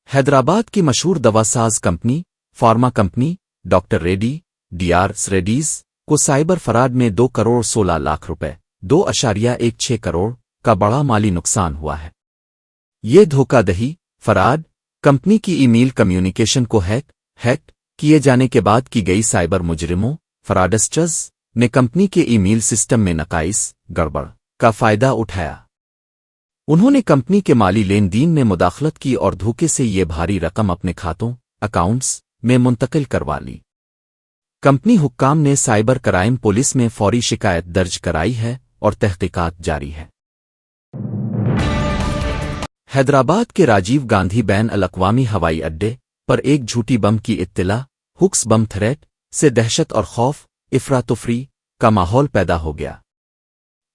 हैदराबाद की मशहूर दवासाज company pharma company doctor Reddy Reddy's को साइबर फराड में 2 करोड़ 16 लाख रुपए 2.16 करोड़ का बड़ा माली नुकसान हुआ है। ये धोखाधड़ी फराड कंपनी की ईमेल कम्युनिकेशन को हैक किए जाने के बाद की गई। साइबर मुजरिमों फ्रॉडस्टर्स ने कंपनी के ईमेल सिस्टम में नकाइस गड़बड़ का फायदा उठाया। उन्होंने कंपनी के माली लेन देन में मुदाखलत की और धोखे से ये भारी रकम अपने खातों अकाउंट्स में मुंतकिल करवा ली। कंपनी हुक्काम ने साइबर क्राइम पुलिस में फौरी शिकायत दर्ज कराई है और तहकीकात जारी है। हैदराबाद के राजीव गांधी बैन अल-अक़वामी हवाई अड्डे पर एक झूठी बम की इत्तला हुक्स बम थ्रेट से दहशत और खौफ इफरातफरी का माहौल पैदा हो गया।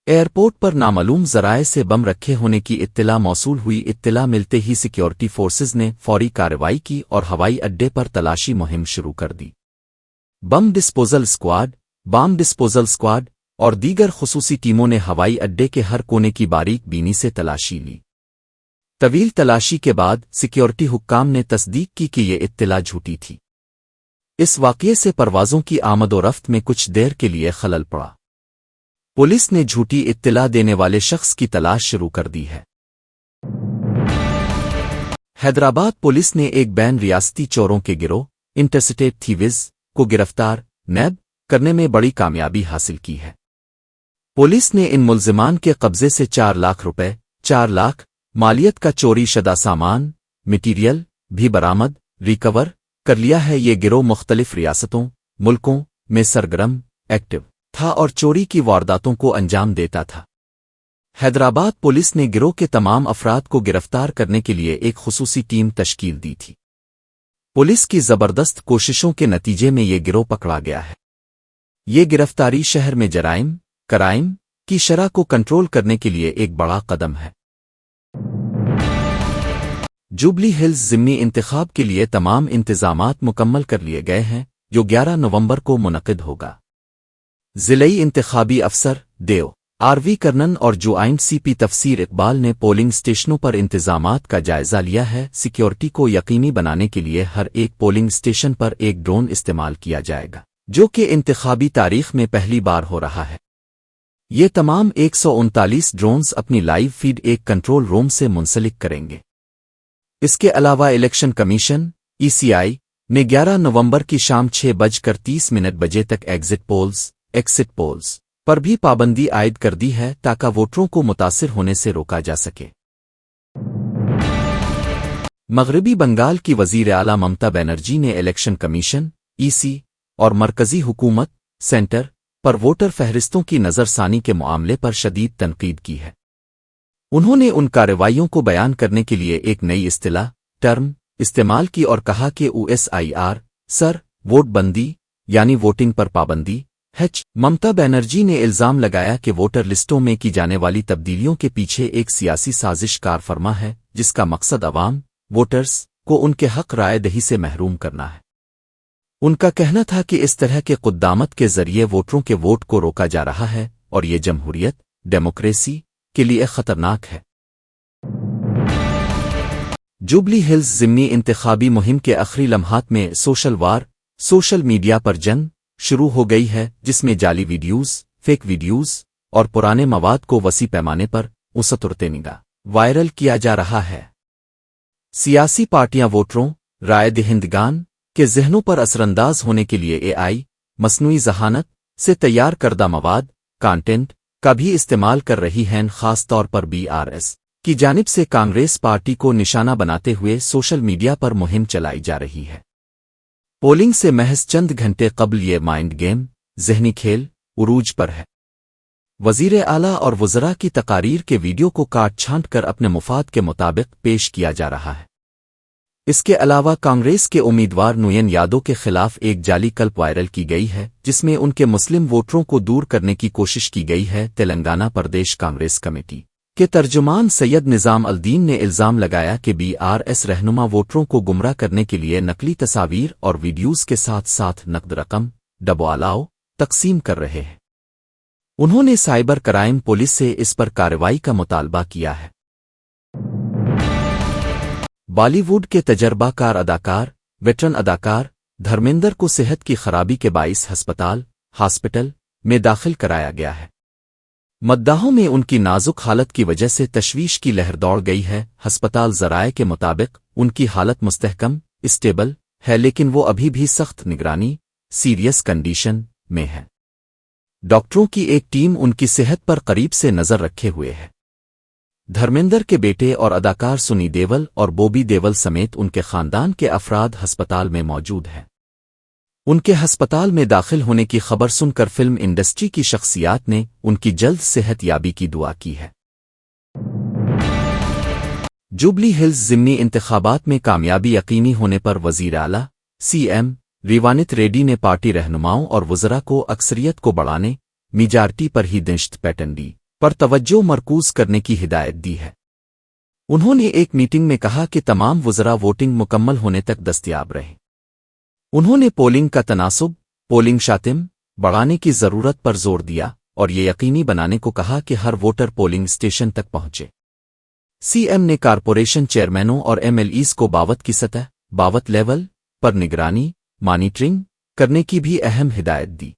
एयरपोर्ट पर नामालूम ज़राए से बम रखे होने की इत्तला मौसूल हुई। इत्तला मिलते ही सिक्योरिटी फोर्सेज ने फौरी कार्रवाई की और हवाई अड्डे पर तलाशी मुहिम शुरू कर दी। बम डिस्पोजल स्क्वाड और दीगर खुसूसी टीमों ने हवाई अड्डे के हर कोने की बारीक बीनी से तलाशी ली। तवील तलाशी के बाद सिक्योरिटी हुक्काम ने तस्दीक की कि ये इत्तला झूठी थी। इस वाक़ये से परवाज़ों की आमदोरफ्त में कुछ देर के लिए खलल पड़ा। पुलिस ने झूठी इत्तला देने वाले शख्स की तलाश शुरू कर दी है। हैदराबाद पुलिस ने एक बैन रियासती चोरों के गिरोह इंटरस्टेट थीविज को गिरफ्तार नैब करने में बड़ी कामयाबी हासिल की है। पुलिस ने इन मुल्जिमान के कब्जे से 4 लाख रुपए 4 लाख मालियत का चोरी शदा सामान मटीरियल भी बरामद रिकवर कर लिया है। ये गिरोह मुख्तलिफ रियासतों मुल्कों में सरगर्म एक्टिव था और चोरी की वारदातों को अंजाम देता था। हैदराबाद पुलिस ने गिरोह के तमाम अफराद को गिरफ्तार करने के लिए एक खुसूसी टीम तश्कील दी थी। पुलिस की जबरदस्त कोशिशों के नतीजे में ये गिरोह पकड़ा गया है। ये गिरफ्तारी शहर में क्राइम की शरह को कंट्रोल करने के लिए एक बड़ा कदम है। जुबली हिल्स ज़िमनी इंतखाब के लिए तमाम इंतजामात मुकम्मल कर लिए गए हैं, जो 11 नवंबर को मुनक़िद होगा। ज़िलई इंतखाबी अफसर देव आरवी कर्नन और ज्वाइंट सीपी तफसीर इकबाल ने पोलिंग स्टेशनों पर इंतजामात का जायजा लिया है। सिक्योरिटी को यकीनी बनाने के लिए हर एक पोलिंग स्टेशन पर एक ड्रोन इस्तेमाल किया जाएगा, जो कि इंतखाबी तारीख में पहली बार हो रहा है। ये तमाम 139 ड्रोन्स अपनी लाइव फीड एक कंट्रोल रूम से मुंसलिक करेंगे। इसके अलावा इलेक्शन कमीशन ECI ने 11 नवंबर की शाम 6:30 तक एक्सिट पोल्स पर भी पाबंदी आयद कर दी है, ताकि वोटरों को मुतासिर होने से रोका जा सके। मगरबी बंगाल की वज़ीर आला ममता बनर्जी ने इलेक्शन कमीशन EC और मरकजी हुकूमत सेंटर पर वोटर फहरिस्तों की नज़रसानी के मामले पर शदीद तनकीद की है। उन्होंने उन कार्रवाइयों को बयान करने के लिए एक नई टर्म इस्तेमाल की और कहा कि USIR वोट बंदी यानी वोटिंग पर पाबंदी है। ममता बनर्जी ने इल्जाम लगाया कि वोटर लिस्टों में की जाने वाली तब्दीलियों के पीछे एक सियासी साजिश कारफरमा है, जिसका मकसद अवाम वोटर्स को उनके हक राय दही से महरूम करना है। उनका कहना था कि इस तरह के क़ुद्दामत के जरिए वोटरों के वोट को रोका जा रहा है और ये जमहूरियत डेमोक्रेसी के लिए खतरनाक है। जुबली हिल्स ज़िमनी इंतखाबी मुहिम के आखिरी लम्हात में सोशल मीडिया पर जंग शुरू हो गई है, जिसमें जाली फेक वीडियोज़ और पुराने मवाद को वसी पैमाने पर उसतुरतेनिगा वायरल किया जा रहा है। सियासी पार्टियां वोटरों राय दहिंदगान के ज़हनों पर असरअंदाज होने के लिए AI मसनूई ज़हानत से तैयार करदा मवाद कंटेंट का भी इस्तेमाल कर रही हैं। ख़ास तौर पर BRS की जानिब से कांग्रेस पार्टी को निशाना बनाते हुए सोशल मीडिया पर मुहिम चलाई जा रही है। पोलिंग से महज चंद घंटे कबल ये माइंड गेम ज़हनी खेल उरूज पर है। वज़ीर आला और वज़रा की तकारीर के वीडियो को काट छांट कर अपने मुफाद के मुताबिक पेश किया जा रहा है। इसके अलावा कांग्रेस के उम्मीदवार नुयन यादव के खिलाफ एक जाली क्लिप वायरल की गई है, जिसमें उनके मुस्लिम वोटरों को दूर करने की कोशिश की गई है। तेलंगाना प्रदेश कांग्रेस कमेटी के तर्जुमान सैयद निज़ाम अल-दीन ने इल्ज़ाम लगाया कि BRS रहनुमा वोटरों को गुमराह करने के लिए नकली तस्वीर और वीडियोज़ के साथ साथ नकद रकम डबोआलाओ तकसीम कर रहे हैं। उन्होंने साइबर क्राइम पुलिस से इस पर कार्रवाई का मुतालबा किया है। بالی ووڈ کے تجربہ کار اداکار ویٹرن اداکار دھرمیندر کو صحت کی خرابی کے باعث ہاسپٹل میں داخل کرایا گیا ہے۔ مداحوں میں ان کی نازک حالت کی وجہ سے تشویش کی لہر دوڑ گئی ہے۔ ہسپتال ذرائع کے مطابق ان کی حالت مستحکم اسٹیبل ہے، لیکن وہ ابھی بھی سخت نگرانی سیریس کنڈیشن میں ہے۔ ڈاکٹروں کی ایک ٹیم ان کی صحت پر قریب سے نظر رکھے ہوئے ہے۔ دھرمیندر کے بیٹے اور اداکار سنی دیول اور بوبی دیول سمیت ان کے خاندان کے افراد ہسپتال میں موجود ہیں۔ ان کے ہسپتال میں داخل ہونے کی خبر سن کر فلم انڈسٹری کی شخصیات نے ان کی جلد صحت یابی کی دعا کی ہے۔ جوبلی ہلز ضمنی انتخابات میں کامیابی یقینی ہونے پر وزیر اعلیٰ سی ایم ریوانت ریڈی نے پارٹی رہنماؤں اور وزراء کو اکثریت کو بڑھانے میجارٹی پر ہی دنشت پیٹرن دی پر توجہ مرکوز کرنے کی ہدایت دی ہے۔ انہوں نے ایک میٹنگ میں کہا کہ تمام وزراء ووٹنگ مکمل ہونے تک دستیاب رہیں۔ انہوں نے پولنگ کا تناسب پولنگ شاطم بڑھانے کی ضرورت پر زور دیا اور یہ یقینی بنانے کو کہا کہ ہر ووٹر پولنگ اسٹیشن تک پہنچے۔ سی ایم نے کارپوریشن چیئرمینوں اور ایم ایل ایز کو باوت کی سطح لیول پر نگرانی مانیٹرنگ کرنے کی بھی اہم ہدایت دی۔